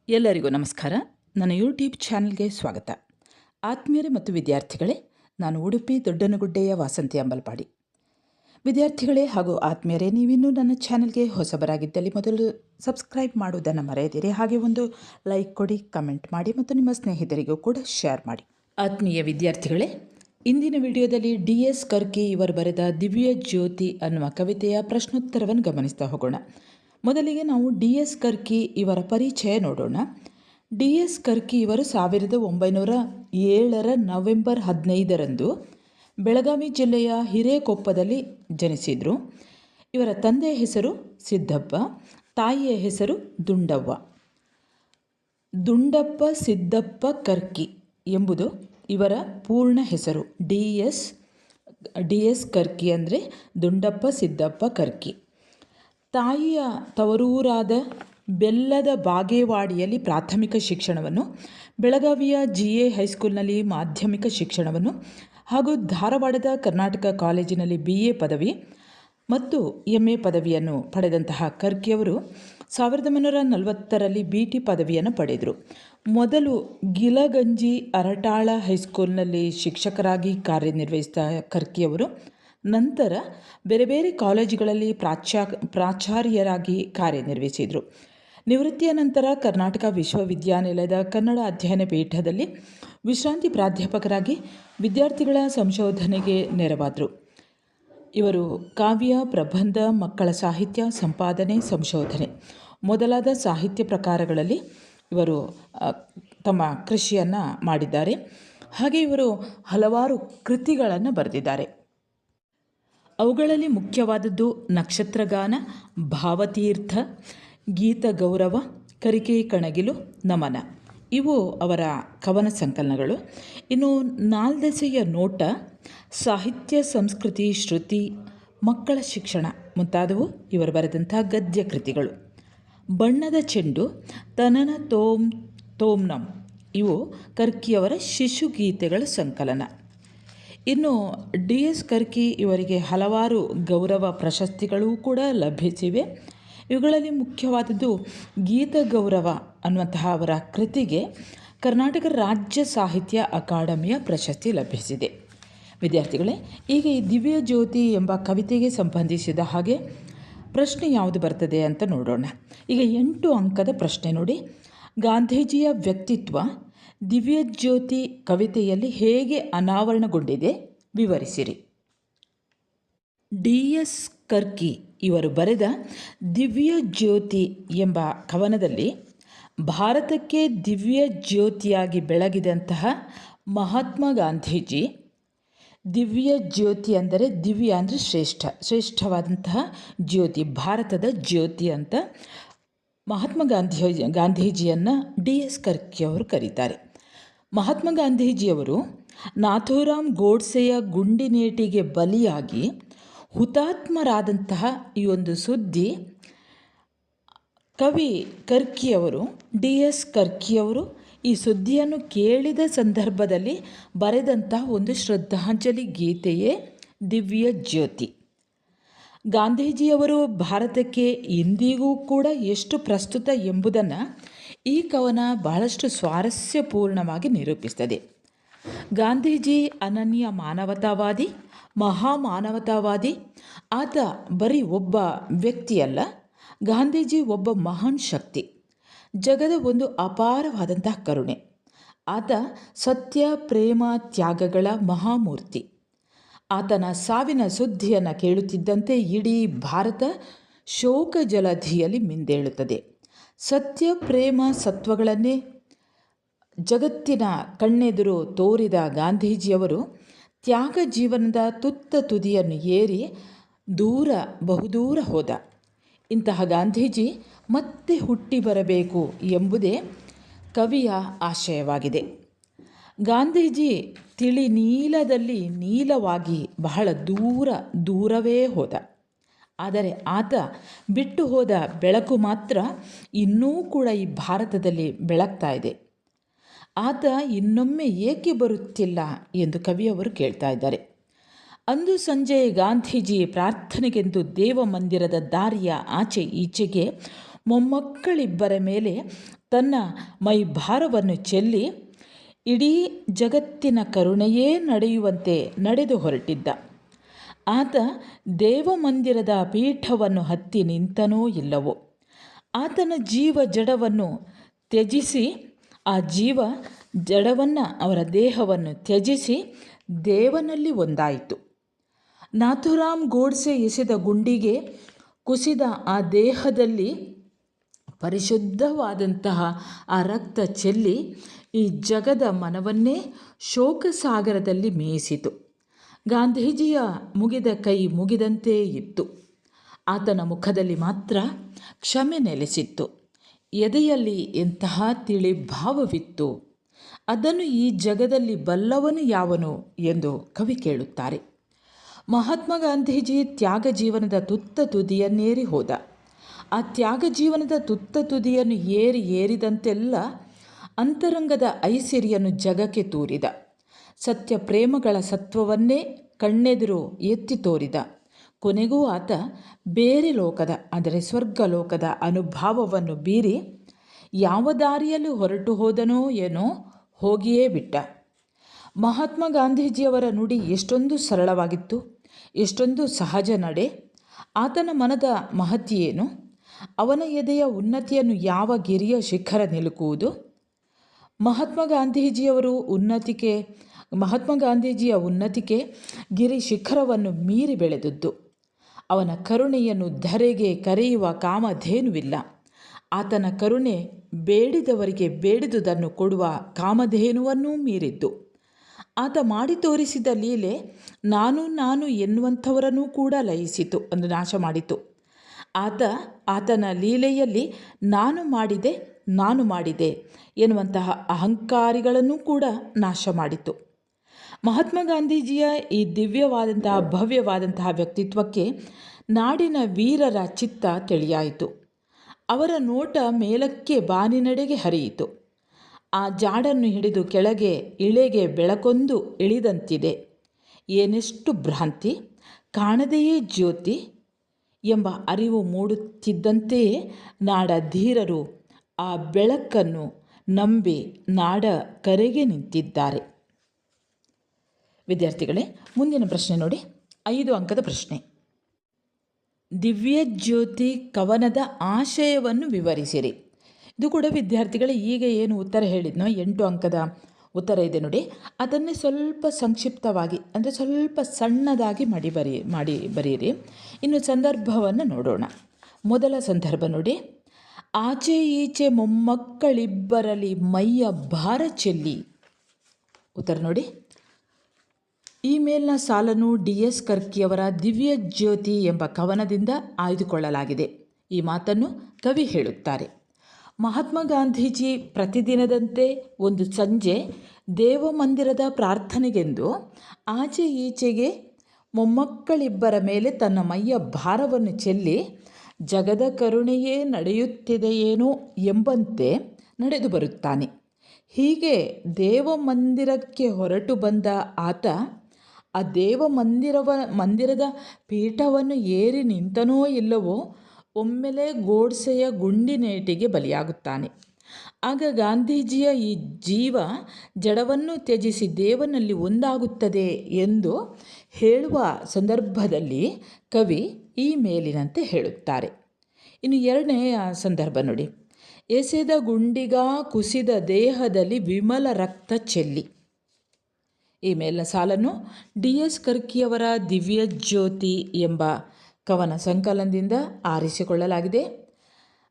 ಎಲ್ಲರಿಗೂ ನಮಸ್ಕಾರ. ನನ್ನ ಯೂಟ್ಯೂಬ್ ಚಾನಲ್ಗೆ ಸ್ವಾಗತ. ಆತ್ಮೀಯರೇ ಮತ್ತು ವಿದ್ಯಾರ್ಥಿಗಳೇ, ನಾನು ಉಡುಪಿ ದೊಡ್ಡನಗುಡ್ಡೆಯ ವಾಸಂತಿ ಅಂಬಲ್ಪಾಡಿ. ವಿದ್ಯಾರ್ಥಿಗಳೇ ಹಾಗೂ ಆತ್ಮೀಯರೇ, ನೀವಿನ್ನೂ ನನ್ನ ಚಾನಲ್ಗೆ ಹೊಸಬರಾಗಿದ್ದಲ್ಲಿ ಮೊದಲು ಸಬ್ಸ್ಕ್ರೈಬ್ ಮಾಡುವುದನ್ನು ಮರೆಯದಿರಿ. ಹಾಗೆ ಒಂದು ಲೈಕ್ ಕೊಡಿ, ಕಮೆಂಟ್ ಮಾಡಿ ಮತ್ತು ನಿಮ್ಮ ಸ್ನೇಹಿತರಿಗೂ ಕೂಡ ಶೇರ್ ಮಾಡಿ. ಆತ್ಮೀಯ ವಿದ್ಯಾರ್ಥಿಗಳೇ, ಇಂದಿನ ವಿಡಿಯೋದಲ್ಲಿ DS ಕರ್ಕಿ ಇವರು ಬರೆದ ದಿವ್ಯ ಜ್ಯೋತಿ ಅನ್ನುವ ಕವಿತೆಯ ಪ್ರಶ್ನೋತ್ತರವನ್ನು ಗಮನಿಸ್ತಾ ಹೋಗೋಣ. ಮೊದಲಿಗೆ ನಾವು DS ಕರ್ಕಿ ಇವರ ಪರಿಚಯ ನೋಡೋಣ. DS ಕರ್ಕಿ ಇವರು 1907 ನವೆಂಬರ್ 15 ಬೆಳಗಾವಿ ಜಿಲ್ಲೆಯ ಹಿರೇಕೊಪ್ಪದಲ್ಲಿ ಜನಿಸಿದರು. ಇವರ ತಂದೆಯ ಹೆಸರು ಸಿದ್ದಪ್ಪ, ತಾಯಿಯ ಹೆಸರು ದುಂಡವ್ವ. ದುಂಡಪ್ಪ ಸಿದ್ದಪ್ಪ ಕರ್ಕಿ ಎಂಬುದು ಇವರ ಪೂರ್ಣ ಹೆಸರು. DS ಕರ್ಕಿ ಅಂದರೆ ದುಂಡಪ್ಪ ಸಿದ್ದಪ್ಪ ಕರ್ಕಿ. ತಾಯಿಯ ತವರೂರಾದ ಬೆಲ್ಲದ ಬಾಗೇವಾಡಿಯಲ್ಲಿ ಪ್ರಾಥಮಿಕ ಶಿಕ್ಷಣವನ್ನು, ಬೆಳಗಾವಿಯ GA ಹೈಸ್ಕೂಲ್ನಲ್ಲಿ ಮಾಧ್ಯಮಿಕ ಶಿಕ್ಷಣವನ್ನು ಹಾಗೂ ಧಾರವಾಡದ ಕರ್ನಾಟಕ ಕಾಲೇಜಿನಲ್ಲಿ BA ಪದವಿ ಮತ್ತು MA ಪದವಿಯನ್ನು ಪಡೆದಂತಹ ಕರ್ಕಿಯವರು 1940ರಲ್ಲಿ BT ಪದವಿಯನ್ನು ಪಡೆದರು. ಮೊದಲು ಗಿಲಗಂಜಿ ಅರಟಾಳ ಹೈಸ್ಕೂಲ್ನಲ್ಲಿ ಶಿಕ್ಷಕರಾಗಿ ಕಾರ್ಯನಿರ್ವಹಿಸಿದ ಕರ್ಕಿಯವರು ನಂತರ ಬೇರೆ ಬೇರೆ ಕಾಲೇಜುಗಳಲ್ಲಿ ಪ್ರಾಚಾರ್ಯರಾಗಿ ಕಾರ್ಯನಿರ್ವಹಿಸಿದರು. ನಿವೃತ್ತಿಯ ನಂತರ ಕರ್ನಾಟಕ ವಿಶ್ವವಿದ್ಯಾನಿಲಯದ ಕನ್ನಡ ಅಧ್ಯಯನ ಪೀಠದಲ್ಲಿ ವಿಶ್ರಾಂತಿ ಪ್ರಾಧ್ಯಾಪಕರಾಗಿ ವಿದ್ಯಾರ್ಥಿಗಳ ಸಂಶೋಧನೆಗೆ ನೆರವಾದರು. ಇವರು ಕಾವ್ಯ, ಪ್ರಬಂಧ, ಮಕ್ಕಳ ಸಾಹಿತ್ಯ, ಸಂಪಾದನೆ, ಸಂಶೋಧನೆ ಮೊದಲಾದ ಸಾಹಿತ್ಯ ಪ್ರಕಾರಗಳಲ್ಲಿ ಇವರು ತಮ್ಮ ಕೃಷಿಯನ್ನು ಮಾಡಿದ್ದಾರೆ. ಹಾಗೆ ಇವರು ಹಲವಾರು ಕೃತಿಗಳನ್ನು ಬರೆದಿದ್ದಾರೆ. ಅವುಗಳಲ್ಲಿ ಮುಖ್ಯವಾದದ್ದು ನಕ್ಷತ್ರಗಾನ, ಭಾವತೀರ್ಥ, ಗೀತ ಗೌರವ, ಕರಿಕೆ ಕಣಗಿಲು, ನಮನ. ಇವು ಅವರ ಕವನ ಸಂಕಲನಗಳು. ಇನ್ನು ನಾಲ್ದೆಸೆಯ ನೋಟ, ಸಾಹಿತ್ಯ ಸಂಸ್ಕೃತಿ, ಶ್ರುತಿ, ಮಕ್ಕಳ ಶಿಕ್ಷಣ ಮುಂತಾದವು ಇವರು ಬರೆದಂಥ ಗದ್ಯ ಕೃತಿಗಳು. ಬಣ್ಣದ ಚೆಂಡು, ತನನ ತೋಮ್ ತೋಮ್ನಂ ಇವು ಕರ್ಕಿಯವರ ಶಿಶುಗೀತೆಗಳ ಸಂಕಲನ. ಇನ್ನು DS ಕರ್ಕಿ ಇವರಿಗೆ ಹಲವಾರು ಗೌರವ ಪ್ರಶಸ್ತಿಗಳೂ ಕೂಡ ಲಭಿಸಿವೆ. ಇವುಗಳಲ್ಲಿ ಮುಖ್ಯವಾದದ್ದು ಗೀತ ಗೌರವ ಅನ್ನುವಂತಹ ಅವರ ಕೃತಿಗೆ ಕರ್ನಾಟಕ ರಾಜ್ಯ ಸಾಹಿತ್ಯ ಅಕಾಡೆಮಿಯ ಪ್ರಶಸ್ತಿ ಲಭಿಸಿದೆ. ವಿದ್ಯಾರ್ಥಿಗಳೇ, ಈಗ ಈ ದಿವ್ಯ ಜ್ಯೋತಿ ಎಂಬ ಕವಿತೆಗೆ ಸಂಬಂಧಿಸಿದ ಹಾಗೆ ಪ್ರಶ್ನೆ ಯಾವುದು ಬರ್ತದೆ ಅಂತ ನೋಡೋಣ. ಈಗ 8 ಅಂಕದ ಪ್ರಶ್ನೆ ನೋಡಿ. ಗಾಂಧೀಜಿಯ ವ್ಯಕ್ತಿತ್ವ ದಿವ್ಯ ಜ್ಯೋತಿ ಕವಿತೆಯಲ್ಲಿ ಹೇಗೆ ಅನಾವರಣಗೊಂಡಿದೆ ವಿವರಿಸಿರಿ. DS ಕರ್ಕಿ ಇವರು ಬರೆದ ದಿವ್ಯ ಜ್ಯೋತಿ ಎಂಬ ಕವನದಲ್ಲಿ ಭಾರತಕ್ಕೆ ದಿವ್ಯ ಜ್ಯೋತಿಯಾಗಿ ಬೆಳಗಿದಂತಹ ಮಹಾತ್ಮ ಗಾಂಧೀಜಿ, ದಿವ್ಯ ಜ್ಯೋತಿ ಅಂದರೆ ದಿವ್ಯ ಅಂದರೆ ಶ್ರೇಷ್ಠವಾದಂತಹ ಜ್ಯೋತಿ, ಭಾರತದ ಜ್ಯೋತಿ ಅಂತ ಮಹಾತ್ಮ ಗಾಂಧೀಜಿಯನ್ನು DS ಕರ್ಕಿಯವರು ಕರೀತಾರೆ. ಮಹಾತ್ಮ ಗಾಂಧೀಜಿಯವರು ನಾಥೂರಾಮ್ ಗೋಡ್ಸೆಯ ಗುಂಡಿನೇಟಿಗೆ ಬಲಿಯಾಗಿ ಹುತಾತ್ಮರಾದಂತಹ ಈ ಒಂದು ಸುದ್ದಿ ಕವಿ ಕರ್ಕಿಯವರು, DS ಕರ್ಕಿಯವರು ಈ ಸುದ್ದಿಯನ್ನು ಕೇಳಿದ ಸಂದರ್ಭದಲ್ಲಿ ಬರೆದಂತಹ ಒಂದು ಶ್ರದ್ಧಾಂಜಲಿ ಗೀತೆಯೇ ದಿವ್ಯ ಜ್ಯೋತಿ. ಗಾಂಧೀಜಿಯವರು ಭಾರತಕ್ಕೆ ಇಂದಿಗೂ ಕೂಡ ಎಷ್ಟು ಪ್ರಸ್ತುತ ಎಂಬುದನ್ನು ಈ ಕವನ ಬಹಳಷ್ಟು ಸ್ವಾರಸ್ಯಪೂರ್ಣವಾಗಿ ನಿರೂಪಿಸ್ತದೆ. ಗಾಂಧೀಜಿ ಅನನ್ಯ ಮಾನವತಾವಾದಿ, ಮಹಾಮಾನವತಾವಾದಿ. ಆತ ಬರೀ ಒಬ್ಬ ವ್ಯಕ್ತಿಯಲ್ಲ, ಗಾಂಧೀಜಿ ಒಬ್ಬ ಮಹಾನ್ ಶಕ್ತಿ, ಜಗದ ಒಂದು ಅಪಾರವಾದಂತಹ ಕರುಣೆ. ಆತ ಸತ್ಯ, ಪ್ರೇಮ, ತ್ಯಾಗಗಳ ಮಹಾಮೂರ್ತಿ. ಆತನ ಸಾವಿನ ಸುದ್ದಿಯನ್ನು ಕೇಳುತ್ತಿದ್ದಂತೆ ಇಡೀ ಭಾರತ ಶೋಕ ಜಲಧಿಯಲ್ಲಿ ಮಿಂದೇಳುತ್ತದೆ. ಸತ್ಯ, ಪ್ರೇಮ, ಸತ್ವಗಳನ್ನೇ ಜಗತ್ತಿನ ಕಣ್ಣೆದುರು ತೋರಿದ ಗಾಂಧೀಜಿಯವರು ತ್ಯಾಗ ಜೀವನದ ತುತ್ತ ತುದಿಯನ್ನು ಏರಿ ಬಹುದೂರ ಹೋದ. ಇಂತಹ ಗಾಂಧೀಜಿ ಮತ್ತೆ ಹುಟ್ಟಿ ಬರಬೇಕು ಎಂಬುದೇ ಕವಿಯ ಆಶಯವಾಗಿದೆ. ಗಾಂಧೀಜಿ ತಿಳಿ ನೀಲದಲ್ಲಿ ನೀಲವಾಗಿ ಬಹಳ ದೂರವೇ ಹೋದ. ಆದರೆ ಆತ ಬಿಟ್ಟು ಹೋದ ಬೆಳಕು ಮಾತ್ರ ಇನ್ನೂ ಕೂಡ ಈ ಭಾರತದಲ್ಲಿ ಬೆಳಗ್ತಾ ಇದೆ. ಆತ ಇನ್ನೊಮ್ಮೆ ಏಕೆ ಬರುತ್ತಿಲ್ಲ ಎಂದು ಕವಿಯವರು ಕೇಳ್ತಾ ಇದ್ದಾರೆ. ಅಂದು ಸಂಜೆ ಗಾಂಧೀಜಿ ಪ್ರಾರ್ಥನೆಗೆಂದು ದೇವ ಮಂದಿರದ ದಾರಿಯ ಆಚೆ ಈಚೆಗೆ ಮೊಮ್ಮಕ್ಕಳಿಬ್ಬರ ಮೇಲೆ ತನ್ನ ಮೈಭಾರವನ್ನು ಚೆಲ್ಲಿ ಇಡೀ ಜಗತ್ತಿನ ಕರುಣೆಯೇ ನಡೆಯುವಂತೆ ನಡೆದು ಹೊರಟಿದ್ದ. ಆತ ದೇವಮಂದಿರದ ಪೀಠವನ್ನು ಹತ್ತಿ ನಿಂತನೋ ಇಲ್ಲವೋ, ಆತನ ಜೀವ ಜಡವನ್ನು ತ್ಯಜಿಸಿ ಆ ಜೀವ ಜಡವನ್ನು ಅವರ ದೇಹವನ್ನು ತ್ಯಜಿಸಿ ದೇವನಲ್ಲಿ ಒಂದಾಯಿತು. ನಾಥೂರಾಮ್ ಗೋಡ್ಸೆ ಎಸೆದ ಗುಂಡಿಗೆ ಕುಸಿದ ಆ ದೇಹದಲ್ಲಿ ಪರಿಶುದ್ಧವಾದಂತಹ ಆ ರಕ್ತ ಚೆಲ್ಲಿ ಈ ಜಗದ ಮನವನ್ನೇ ಶೋಕಸಾಗರದಲ್ಲಿ ಮೇಯಿಸಿತು. ಗಾಂಧೀಜಿಯ ಮುಗಿದ ಕೈ ಮುಗಿದಂತೆ ಇತ್ತು. ಆತನ ಮುಖದಲ್ಲಿ ಮಾತ್ರ ಕ್ಷಮೆ ನೆಲೆಸಿತ್ತು. ಎದೆಯಲ್ಲಿ ಎಂತಹ ತಿಳಿ ಭಾವವಿತ್ತು. ಅದನ್ನು ಈ ಜಗದಲ್ಲಿ ಬಲ್ಲವನು ಯಾವನು ಎಂದು ಕವಿ ಕೇಳುತ್ತಾರೆ. ಮಹಾತ್ಮ ಗಾಂಧೀಜಿ ತ್ಯಾಗ ಜೀವನದ ತುತ್ತ ತುದಿಯನ್ನೇರಿ ಹೋದ. ಆ ತ್ಯಾಗ ಜೀವನದ ತುತ್ತ ತುದಿಯನ್ನು ಏರಿದಂತೆಲ್ಲ ಅಂತರಂಗದ ಐಸಿರಿಯನ್ನು ಜಗಕ್ಕೆ ತೂರಿದ. ಸತ್ಯ ಪ್ರೇಮಗಳ ಸತ್ವವನ್ನೇ ಕಣ್ಣೆದುರು ಎತ್ತಿ ತೋರಿದ. ಕೊನೆಗೂ ಆತ ಬೇರೆ ಲೋಕದ ಅಂದರೆ ಸ್ವರ್ಗಲೋಕದ ಅನುಭವವನ್ನು ಬೀರಿ ಯಾವ ದಾರಿಯಲ್ಲಿ ಹೊರಟು ಹೋದನೋ ಏನೋ ಹೋಗಿಯೇ ಬಿಟ್ಟ. ಮಹಾತ್ಮ ಗಾಂಧೀಜಿಯವರ ನುಡಿ ಎಷ್ಟೊಂದು ಸರಳವಾಗಿತ್ತು, ಎಷ್ಟೊಂದು ಸಹಜ ನಡೆ. ಆತನ ಮನದ ಮಹತಿಯೇನು, ಅವನ ಎದೆಯ ಉನ್ನತಿಯನ್ನು ಯಾವ ಗಿರಿಯ ಶಿಖರ ನಿಲುಕುವುದು. ಮಹಾತ್ಮ ಗಾಂಧೀಜಿಯ ಉನ್ನತಿಗೆ ಗಿರಿ ಶಿಖರವನ್ನು ಮೀರಿ ಬೆಳೆದದ್ದು. ಅವನ ಕರುಣೆಯನ್ನು ಧರೆಗೆ ಕರೆಯುವ ಕಾಮಧೇನುವಿಲ್ಲ. ಆತನ ಕರುಣೆ ಬೇಡಿದವರಿಗೆ ಬೇಡಿದುದನ್ನು ಕೊಡುವ ಕಾಮಧೇನುವನ್ನೂ ಮೀರಿದ್ದು. ಆತ ಮಾಡಿ ತೋರಿಸಿದ ಲೀಲೆ ನಾನು ಎನ್ನುವಂಥವರನ್ನೂ ಕೂಡ ಲಯಿಸಿತು, ನಾಶ ಮಾಡಿತು. ಆತನ ಲೀಲೆಯಲ್ಲಿ ನಾನು ಮಾಡಿದೆ ಎನ್ನುವಂತಹ ಅಹಂಕಾರಿಗಳನ್ನು ಕೂಡ ನಾಶ ಮಾಡಿತು. ಮಹಾತ್ಮ ಗಾಂಧೀಜಿಯ ಈ ದಿವ್ಯವಾದಂತಹ ಭವ್ಯವಾದಂತಹ ವ್ಯಕ್ತಿತ್ವಕ್ಕೆ ನಾಡಿನ ವೀರರ ಚಿತ್ತ ತಿಳಿಯಾಯಿತು. ಅವರ ನೋಟ ಮೇಲಕ್ಕೆ ಬಾನಿನೆಡೆಗೆ ಹರಿಯಿತು. ಆ ಜಾಡನ್ನು ಹಿಡಿದು ಕೆಳಗೆ ಇಳೆಗೆ ಬೆಳಕೊಂದು ಇಳಿದಂತಿದೆ. ಏನೆಷ್ಟು ಭ್ರಾಂತಿ, ಕಾಣದೆಯೇ ಜ್ಯೋತಿ ಎಂಬ ಅರಿವು ಮೂಡುತ್ತಿದ್ದಂತೆಯೇ ನಾಡ ಧೀರರು ಆ ಬೆಳಕನ್ನು ನಂಬಿ ನಾಡ ಕರೆಗೆ ನಿಂತಿದ್ದಾರೆ. ವಿದ್ಯಾರ್ಥಿಗಳೇ, ಮುಂದಿನ ಪ್ರಶ್ನೆ ನೋಡಿ. 5 ಅಂಕದ ಪ್ರಶ್ನೆ. ದಿವ್ಯ ಜ್ಯೋತಿ ಕವನದ ಆಶಯವನ್ನು ವಿವರಿಸಿರಿ. ಇದು ಕೂಡ ವಿದ್ಯಾರ್ಥಿಗಳೇ ಈಗ ಏನು ಉತ್ತರ ಹೇಳಿದ್ನೋ 8 ಅಂಕದ ಉತ್ತರ ಇದೆ ನೋಡಿ, ಅದನ್ನೇ ಸ್ವಲ್ಪ ಸಂಕ್ಷಿಪ್ತವಾಗಿ ಅಂದರೆ ಸ್ವಲ್ಪ ಸಣ್ಣದಾಗಿ ಮಾಡಿ ಬರೆಯಿರಿ. ಇನ್ನು ಸಂದರ್ಭವನ್ನು ನೋಡೋಣ. ಮೊದಲ ಸಂದರ್ಭ ನೋಡಿ. ಆಚೆ ಈಚೆ ಮೊಮ್ಮಕ್ಕಳಿಬ್ಬರಲ್ಲಿ ಮೈಯ ಭಾರ ಚೆಲ್ಲಿ. ಉತ್ತರ ನೋಡಿ. ಈ ಮೇಲಿನ ಸಾಲನ್ನು DS ಕರ್ಕಿಯವರ ದಿವ್ಯ ಜ್ಯೋತಿ ಎಂಬ ಕವನದಿಂದ ಆಯ್ದುಕೊಳ್ಳಲಾಗಿದೆ. ಈ ಮಾತನ್ನು ಕವಿ ಹೇಳುತ್ತಾರೆ. ಮಹಾತ್ಮ ಗಾಂಧೀಜಿ ಪ್ರತಿದಿನದಂತೆ ಒಂದು ಸಂಜೆ ದೇವಮಂದಿರದ ಪ್ರಾರ್ಥನೆಗೆಂದು ಆಚೆ ಈಚೆಗೆ ಮೊಮ್ಮಕ್ಕಳಿಬ್ಬರ ಮೇಲೆ ತನ್ನ ಮೈಯ ಭಾರವನ್ನು ಚೆಲ್ಲಿ ಜಗದ ಕರುಣೆಯೇ ನಡೆಯುತ್ತಿದೆಯೇನೋ ಎಂಬಂತೆ ನಡೆದು ಬರುತ್ತಾನೆ. ಹೀಗೆ ದೇವಮಂದಿರಕ್ಕೆ ಹೊರಟು ಬಂದ ಆತ ಆ ಮಂದಿರದ ಪೀಠವನ್ನು ಏರಿ ನಿಂತನೋ ಇಲ್ಲವೋ ಒಮ್ಮೆಲೆ ಗೋಡ್ಸೆಯ ಗುಂಡಿನೇಟಿಗೆ ಬಲಿಯಾಗುತ್ತಾನೆ. ಆಗ ಗಾಂಧೀಜಿಯ ಈ ಜೀವ ಜಡವನ್ನು ತ್ಯಜಿಸಿ ದೇವನಲ್ಲಿ ಒಂದಾಗುತ್ತದೆ ಎಂದು ಹೇಳುವ ಸಂದರ್ಭದಲ್ಲಿ ಕವಿ ಈ ಮೇಲಿನಂತೆ ಹೇಳುತ್ತಾರೆ. ಇನ್ನು 2ನೇ ಸಂದರ್ಭ ನೋಡಿ. ಎಸೆದ ಗುಂಡಿಗ ಕುಸಿದ ದೇಹದಲ್ಲಿ ವಿಮಲ ರಕ್ತ ಚೆಲ್ಲಿ. ಈ ಮೇಲಿನ ಸಾಲನ್ನು DS ಕರ್ಕಿಯವರ ದಿವ್ಯ ಜ್ಯೋತಿ ಎಂಬ ಕವನ ಸಂಕಲನದಿಂದ ಆರಿಸಿಕೊಳ್ಳಲಾಗಿದೆ.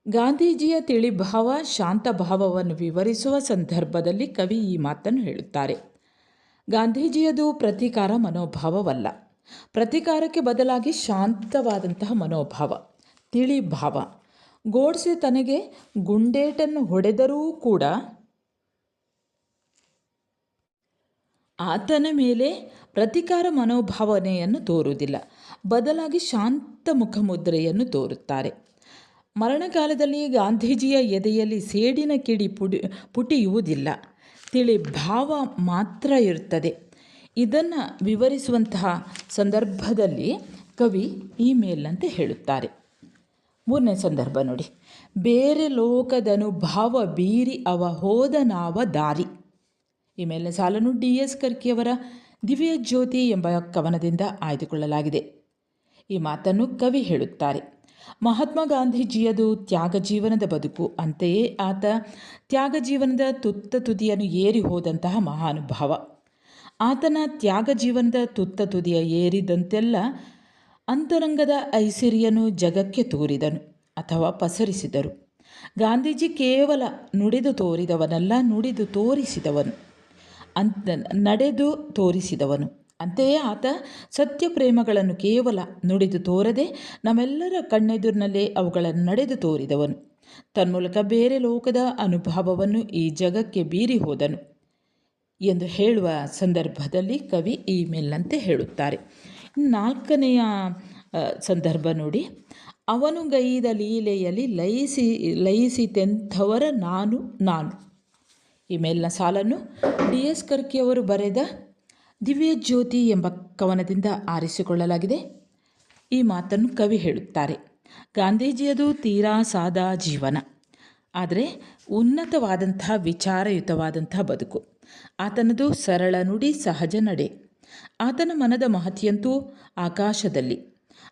ಗಾಂಧೀಜಿಯ ತಿಳಿಭಾವ ಶಾಂತ ಭಾವವನ್ನು ವಿವರಿಸುವ ಸಂದರ್ಭದಲ್ಲಿ ಕವಿ ಈ ಮಾತನ್ನು ಹೇಳುತ್ತಾರೆ. ಗಾಂಧೀಜಿಯದು ಪ್ರತೀಕಾರ ಮನೋಭಾವವಲ್ಲ, ಪ್ರತೀಕಾರಕ್ಕೆ ಬದಲಾಗಿ ಶಾಂತವಾದಂತಹ ಮನೋಭಾವ, ತಿಳಿಭಾವ. ಗೋಡ್ಸೆ ತನಗೆ ಗುಂಡೇಟನ್ನು ಹೊಡೆದರೂ ಕೂಡ ಆತನ ಮೇಲೆ ಪ್ರತೀಕಾರ ಮನೋಭಾವನೆಯನ್ನು ತೋರುವುದಿಲ್ಲ, ಬದಲಾಗಿ ಶಾಂತ ಮುಖಮುದ್ರೆಯನ್ನು ತೋರುತ್ತಾರೆ. ಮರಣಕಾಲದಲ್ಲಿ ಗಾಂಧೀಜಿಯ ಎದೆಯಲ್ಲಿ ಸೇಡಿನ ಕಿಡಿ ಪುಟಿಯುವುದಿಲ್ಲ, ತಿಳಿಭಾವ ಮಾತ್ರ ಇರುತ್ತದೆ. ಇದನ್ನು ವಿವರಿಸುವಂತಹ ಸಂದರ್ಭದಲ್ಲಿ ಕವಿ ಈ ಮೇಲಿನಂತೆ ಹೇಳುತ್ತಾರೆ. 3ನೇ ಸಂದರ್ಭ ನೋಡಿ. ಬೇರೆ ಲೋಕದನುಭಾವ ಬೀರಿ ಅವ ಹೋದ ನಾವ ದಾರಿ. ಈ ಮೇಲಿನ ಸಾಲನ್ನು DS ಕರ್ಕಿಯವರ ದಿವ್ಯ ಜ್ಯೋತಿ ಎಂಬ ಕವನದಿಂದ ಆಯ್ದುಕೊಳ್ಳಲಾಗಿದೆ. ಈ ಮಾತನ್ನು ಕವಿ ಹೇಳುತ್ತಾರೆ. ಮಹಾತ್ಮ ಗಾಂಧೀಜಿಯದು ತ್ಯಾಗ ಜೀವನದ ಬದುಕು. ಅಂತೆಯೇ ಆತ ತ್ಯಾಗ ಜೀವನದ ತುತ್ತ ತುದಿಯನ್ನು ಏರಿ ಹೋದಂತಹ ಮಹಾನುಭಾವ. ಆತನ ತ್ಯಾಗ ಜೀವನದ ತುತ್ತ ತುದಿಯ ಏರಿದಂತೆಲ್ಲ ಅಂತರಂಗದ ಐಸಿರಿಯನ್ನು ಜಗಕ್ಕೆ ತೋರಿದನು ಅಥವಾ ಪಸರಿಸಿದರು. ಗಾಂಧೀಜಿ ಕೇವಲ ನುಡಿದು ತೋರಿದವನಲ್ಲ, ನುಡಿದು ತೋರಿಸಿದವನು, ನಡೆದು ತೋರಿಸಿದವನು. ಅಂತೆಯೇ ಆತ ಸತ್ಯ ಪ್ರೇಮಗಳನ್ನು ಕೇವಲ ನುಡಿದು ತೋರದೆ ನಮ್ಮೆಲ್ಲರ ಕಣ್ಣೆದುರಿನಲ್ಲೇ ಅವುಗಳನ್ನು ನಡೆದು ತೋರಿದವನು. ತನ್ಮೂಲಕ ಬೇರೆ ಲೋಕದ ಅನುಭವವನ್ನು ಈ ಜಗಕ್ಕೆ ಬೀರಿ ಹೋದನು ಎಂದು ಹೇಳುವ ಸಂದರ್ಭದಲ್ಲಿ ಕವಿ ಈ ಮೇಲಿನಂತೆ ಹೇಳುತ್ತಾರೆ. 4ನೆಯ ಸಂದರ್ಭ ನೋಡಿ. ಅವನು ಗೈದ ಲೀಲೆಯಲ್ಲಿ ಲಯಿಸಿತೆಂಥವರ ನಾನು. ಈ ಮೇಲಿನ ಸಾಲನ್ನು DS ಕರ್ಕಿಯವರು ಬರೆದ ದಿವ್ಯ ಜ್ಯೋತಿ ಎಂಬ ಕವನದಿಂದ ಆರಿಸಿಕೊಳ್ಳಲಾಗಿದೆ. ಈ ಮಾತನ್ನು ಕವಿ ಹೇಳುತ್ತಾರೆ. ಗಾಂಧೀಜಿಯದು ತೀರಾ ಸಾದಾ ಜೀವನ, ಆದರೆ ಉನ್ನತವಾದಂತಹ ವಿಚಾರಯುತವಾದಂತಹ ಬದುಕು. ಆತನದು ಸರಳ ನುಡಿ, ಸಹಜ ನಡೆ. ಆತನ ಮನದ ಮಹತಿಯಂತೂ ಆಕಾಶದಲ್ಲಿ.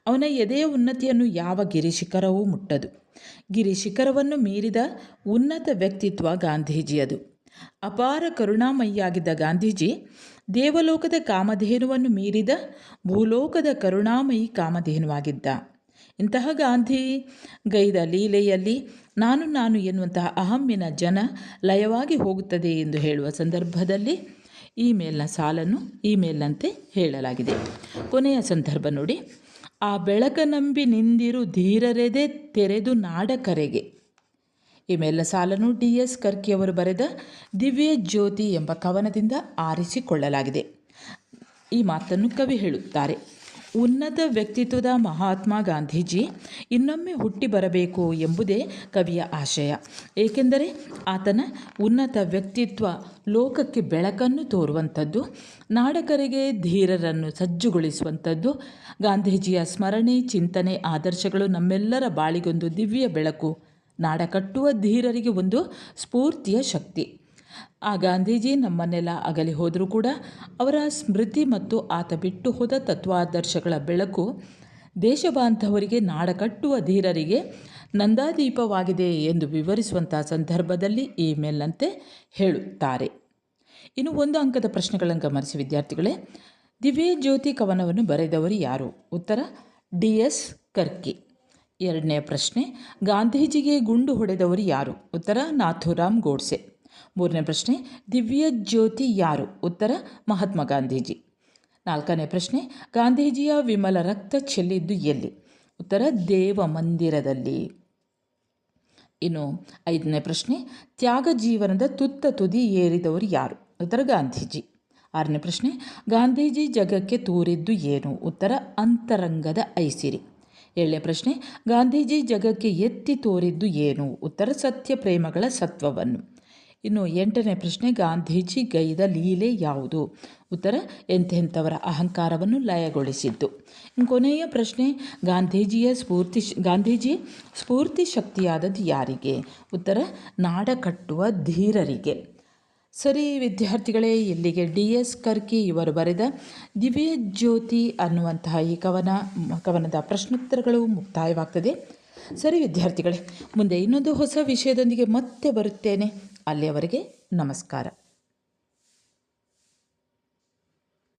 ಅವನ ಎದೆಯ ಉನ್ನತಿಯನ್ನು ಯಾವ ಗಿರಿಶಿಖರವೂ ಮುಟ್ಟದು. ಗಿರಿಶಿಖರವನ್ನು ಮೀರಿದ ಉನ್ನತ ವ್ಯಕ್ತಿತ್ವ ಗಾಂಧೀಜಿಯದು. ಅಪಾರ ಕರುಣಾಮಯಿಯಾಗಿದ್ದ ಗಾಂಧೀಜಿ ದೇವಲೋಕದ ಕಾಮಧೇನುವನ್ನು ಮೀರಿದ ಭೂಲೋಕದ ಕರುಣಾಮಯಿ ಕಾಮಧೇನುವಾಗಿದ್ದ. ಇಂತಹ ಗಾಂಧಿ ಗೈದ ಲೀಲೆಯಲ್ಲಿ ನಾನು ಎನ್ನುವಂತಹ ಅಹಮ್ಮಿನ ಜನ ಲಯವಾಗಿ ಹೋಗುತ್ತದೆ ಎಂದು ಹೇಳುವ ಸಂದರ್ಭದಲ್ಲಿ ಈ ಮೇಲಿನ ಸಾಲನ್ನು ಈ ಮೇಲಿನಂತೆ ಹೇಳಲಾಗಿದೆ. ಕೊನೆಯ ಸಂದರ್ಭ ನೋಡಿ. ಆ ಬೆಳಕ ನಂಬಿ ನಿಂದಿರು ಧೀರರೆದೆ ತೆರೆದು ನಾಡ ಕರೆಗೆ. ಈ ಮೇಲಿನ ಸಾಲನ್ನು DS ಕರ್ಕಿಯವರು ಬರೆದ ದಿವ್ಯ ಜ್ಯೋತಿ ಎಂಬ ಕವನದಿಂದ ಆರಿಸಿಕೊಳ್ಳಲಾಗಿದೆ. ಈ ಮಾತನ್ನು ಕವಿ ಹೇಳುತ್ತಾರೆ. ಉನ್ನತ ವ್ಯಕ್ತಿತ್ವದ ಮಹಾತ್ಮ ಗಾಂಧೀಜಿ ಇನ್ನೊಮ್ಮೆ ಹುಟ್ಟಿ ಬರಬೇಕು ಎಂಬುದೇ ಕವಿಯ ಆಶಯ. ಏಕೆಂದರೆ ಆತನ ಉನ್ನತ ವ್ಯಕ್ತಿತ್ವ ಲೋಕಕ್ಕೆ ಬೆಳಕನ್ನು ತೋರುವಂಥದ್ದು, ನಾಡಕರೆಗೆ ಧೀರರನ್ನು ಸಜ್ಜುಗೊಳಿಸುವಂಥದ್ದು. ಗಾಂಧೀಜಿಯ ಸ್ಮರಣೆ, ಚಿಂತನೆ, ಆದರ್ಶಗಳು ನಮ್ಮೆಲ್ಲರ ಬಾಳಿಗೊಂದು ದಿವ್ಯ ಬೆಳಕು, ನಾಡ ಕಟ್ಟುವ ಧೀರರಿಗೆ ಒಂದು ಸ್ಫೂರ್ತಿಯ ಶಕ್ತಿ. ಆ ಗಾಂಧೀಜಿ ನಮ್ಮನ್ನೆಲ್ಲ ಅಗಲಿ ಹೋದರೂ ಕೂಡ ಅವರ ಸ್ಮೃತಿ ಮತ್ತು ಆತ ಬಿಟ್ಟು ಹೋದ ತತ್ವಾದರ್ಶಗಳ ಬೆಳಕು ದೇಶಬಾಂಧವರಿಗೆ, ನಾಡ ಕಟ್ಟುವ ಧೀರರಿಗೆ ನಂದಾದೀಪವಾಗಿದೆ ಎಂದು ವಿವರಿಸುವಂಥ ಸಂದರ್ಭದಲ್ಲಿ ಈ ಮೇಲಿನಂತೆ ಹೇಳುತ್ತಾರೆ. ಇನ್ನು 1 ಅಂಕದ ಪ್ರಶ್ನೆಗಳನ್ನು ಗಮನಿಸಿ ವಿದ್ಯಾರ್ಥಿಗಳೇ. ದಿವ್ಯ ಜ್ಯೋತಿ ಕವನವನ್ನು ಬರೆದವರು ಯಾರು? ಉತ್ತರ DS ಕರ್ಕಿ. 2ನೇ ಪ್ರಶ್ನೆ, ಗಾಂಧೀಜಿಗೆ ಗುಂಡು ಹೊಡೆದವರು ಯಾರು? ಉತ್ತರ ನಾಥೂರಾಮ್ ಗೋಡ್ಸೆ. 3ನೇ ಪ್ರಶ್ನೆ, ದಿವ್ಯ ಜ್ಯೋತಿ ಯಾರು? ಉತ್ತರ ಮಹಾತ್ಮ ಗಾಂಧೀಜಿ. 4ನೇ ಪ್ರಶ್ನೆ, ಗಾಂಧೀಜಿಯ ವಿಮಲ ರಕ್ತ ಚೆಲ್ಲಿದ್ದು ಎಲ್ಲಿ? ಉತ್ತರ ದೇವ ಮಂದಿರದಲ್ಲಿ. ಇನ್ನು 5ನೇ ಪ್ರಶ್ನೆ, ತ್ಯಾಗ ಜೀವನದ ತುತ್ತ ತುದಿ ಏರಿದವರು ಯಾರು? ಉತ್ತರ ಗಾಂಧೀಜಿ. 6ನೇ ಪ್ರಶ್ನೆ, ಗಾಂಧೀಜಿ ಜಗಕ್ಕೆ ತೋರಿದ್ದು ಏನು? ಉತ್ತರ ಅಂತರಂಗದ ಐಸಿರಿ. 7ನೇ ಪ್ರಶ್ನೆ, ಗಾಂಧೀಜಿ ಜಗಕ್ಕೆ ಎತ್ತಿ ತೋರಿದ್ದು ಏನು? ಉತ್ತರ ಸತ್ಯ ಪ್ರೇಮಗಳ ಸತ್ವವನ್ನು. ಇನ್ನು 8ನೇ ಪ್ರಶ್ನೆ, ಗಾಂಧೀಜಿ ಗೈದ ಲೀಲೆ ಯಾವುದು? ಉತ್ತರ ಎಂತೆಂಥವರ ಅಹಂಕಾರವನ್ನು ಲಯಗೊಳಿಸಿದ್ದು. ಕೊನೆಯ ಪ್ರಶ್ನೆ, ಗಾಂಧೀಜಿ ಸ್ಫೂರ್ತಿ ಶಕ್ತಿಯಾದದ್ದು ಯಾರಿಗೆ? ಉತ್ತರ ನಾಡ ಕಟ್ಟುವ ಧೀರರಿಗೆ. ಸರಿ ವಿದ್ಯಾರ್ಥಿಗಳೇ, ಇಲ್ಲಿಗೆ DS ಕರ್ಕಿ ಇವರು ಬರೆದ ದಿವ್ಯ ಜ್ಯೋತಿ ಅನ್ನುವಂತಹ ಈ ಕವನದ ಪ್ರಶ್ನೋತ್ತರಗಳು ಮುಕ್ತಾಯವಾಗ್ತದೆ. ಸರಿ ವಿದ್ಯಾರ್ಥಿಗಳೇ, ಮುಂದೆ ಇನ್ನೊಂದು ಹೊಸ ವಿಷಯದೊಂದಿಗೆ ಮತ್ತೆ ಬರುತ್ತೇನೆ. ಅಲ್ಲಿಯವರೆಗೆ ನಮಸ್ಕಾರ.